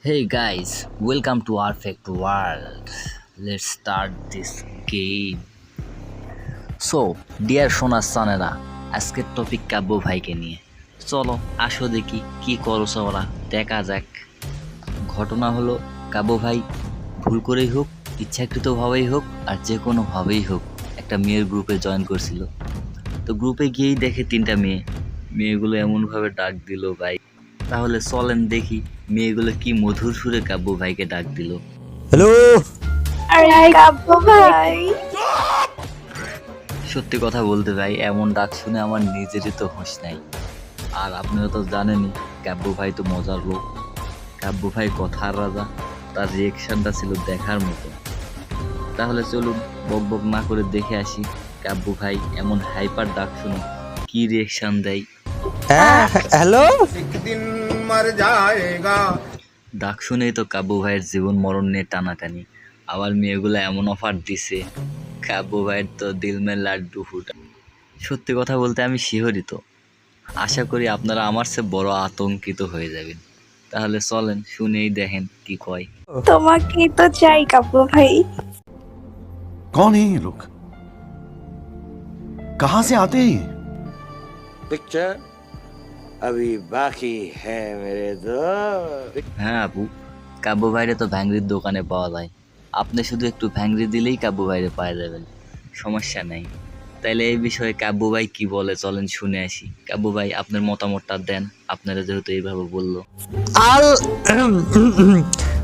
Hey guys, welcome to our Perfect World. Let's start this game. So, dear সোনার সানেরা, আজকের topic কাব্য ভাইকে নিয়ে। চলো আসো দেখি কি করছো ওরা, দেখা যাক। ঘটনা হলো কাব্য ভাই ভুল করেই হোক, ইচ্ছাকৃতভাবেই হোক, আর যে কোনোভাবেই হোক একটা মেয়ের গ্রুপে জয়েন করছিল। তো গ্রুপে গিয়েই দেখে তিনটা মেয়েগুলো এমনভাবে ডাক দিল ভাই। তাহলে চলেন দেখি মেয়েগুলো কি মধুর সুরে কাব্য ভাইকে ডাক দিল। হ্যালো। আরে কাব্য ভাই, সত্যি কথা বলতে ভাই, এমন ডাক শুনে আমার নিজেরই তো হোশ নাই। আর আপনারা তো জানেনই কাব্য ভাই তো মজার লোক, কাব্য ভাই কথার রাজা, তার রিয়েকশনটা ছিল দেখার মতো। তাহলে চলুন বক বক না করে দেখে আসি কাব্য ভাই এমন হাইপার ডাক শুনে কি রিয়েকশন দেয়। হ্যাঁ, হ্যালো। एक दिन मर जाएगा। ডাক শুনেই তো কাব্য ভাইয়ের জীবন মরণ নিয়ে টানাটানি, আবার মেয়েগুলো এমন অফার দিছে, কাব্য ভাইয়ের তো দিল মে লাড্ডু ফুটা। সত্যি কথা বলতে আমি শিহরিত। আশা করি আপনারা আমার চেয়ে বড় আতঙ্কিত হয়ে যাবেন। তাহলে চলেন শুনেই দেখেন কি কয়। তোমাকে তো চাই কাব্য ভাই। कौन है ये लोग? कहां से आते हैं ये? पिक्चर अभी बाकी है मेरे दोस्त। হ্যাঁ আপু, কাব্য ভাইরে তো ভ্যাংরির দোকানে পাওয়া যায়। আপনি শুধু একটু ভ্যাংরি দিলেই কাব্য ভাইরে পাওয়া যাবেন, সমস্যা নাই। তাইলে এই বিষয়ে কাব্য ভাই কি বলে চলেন শুনে আসি। কাব্য ভাই আপনার মতামতটা দেন, আপনারা যেহেতু এইভাবে বললো। আল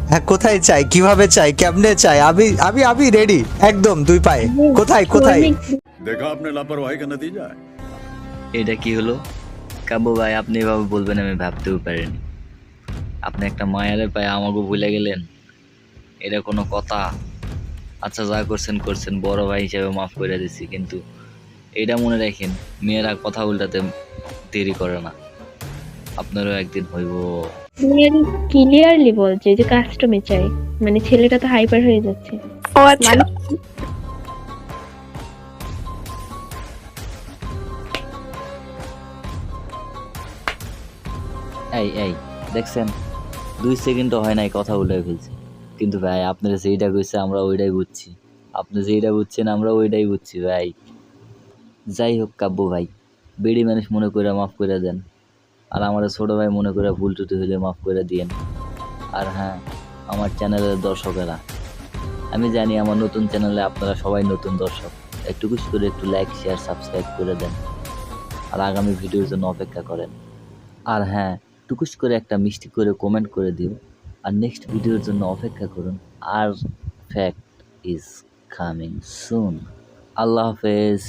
হ্যাঁ, কোথায় চাই, কিভাবে চাই, কেমনে চাই? আমি আমি আমি রেডি একদম, দুই পায়ে। কোথায় কোথায়? देखा आपने लापरवाही का नतीजा है। এটা কি হলো কাব্য ভাই, আপনি এভাবে বলবেন আমি ভাবতেও পারিনি। আপনি একটা মায়ারে পায়ে আমাকে ভুলে গেলেন, এটা কোনো কথা? আচ্ছা যা করছেন করছেন, বড় ভাই হিসেবে মাফ করে দিছি, কিন্তু এটা মনে রাখেন মেয়েরা কথা উল্টাতে দেরি করে না, আপনারও একদিন হইব। ক্লিয়ারলি বলছে যে কাস্টমে চাই, মানে ছেলেটা তো হাইপার হয়ে যাচ্ছে। ও আচ্ছা, এই এই দেখছেন, 2 সেকেন্ডও হয় নাই কথা উল্টে ফেলছি। কিন্তু ভাই আপনারা যেইটা কইছে আমরা ওইটাই বুঝছি, আপনি যেইটা বুঝছেন আমরা ওইটাই বুঝছি ভাই। যাই হোক কাব্য ভাই, বেড়ি মানুষ মনে করে মাফ করে দেন, আর আমার ছোট ভাই মনে করে ভুল টুটি হলে মাফ করে দিয়েন। আর হ্যাঁ, আমার চ্যানেলের দর্শকেরা, আমি জানি আমার নতুন চ্যানেলে আপনারা সবাই নতুন দর্শক, একটু করে একটু লাইক শেয়ার সাবস্ক্রাইব করে দেন, আর আগামী ভিডিওর জন্য অপেক্ষা করেন। আর হ্যাঁ, টুকুস করে একটা মিষ্টি করে কমেন্ট করে দিও, আর নেক্সট ভিডিওর জন্য অপেক্ষা করুন। আর ফ্যাক্ট ইজ কামিং সুন। আল্লাহ হাফেজ।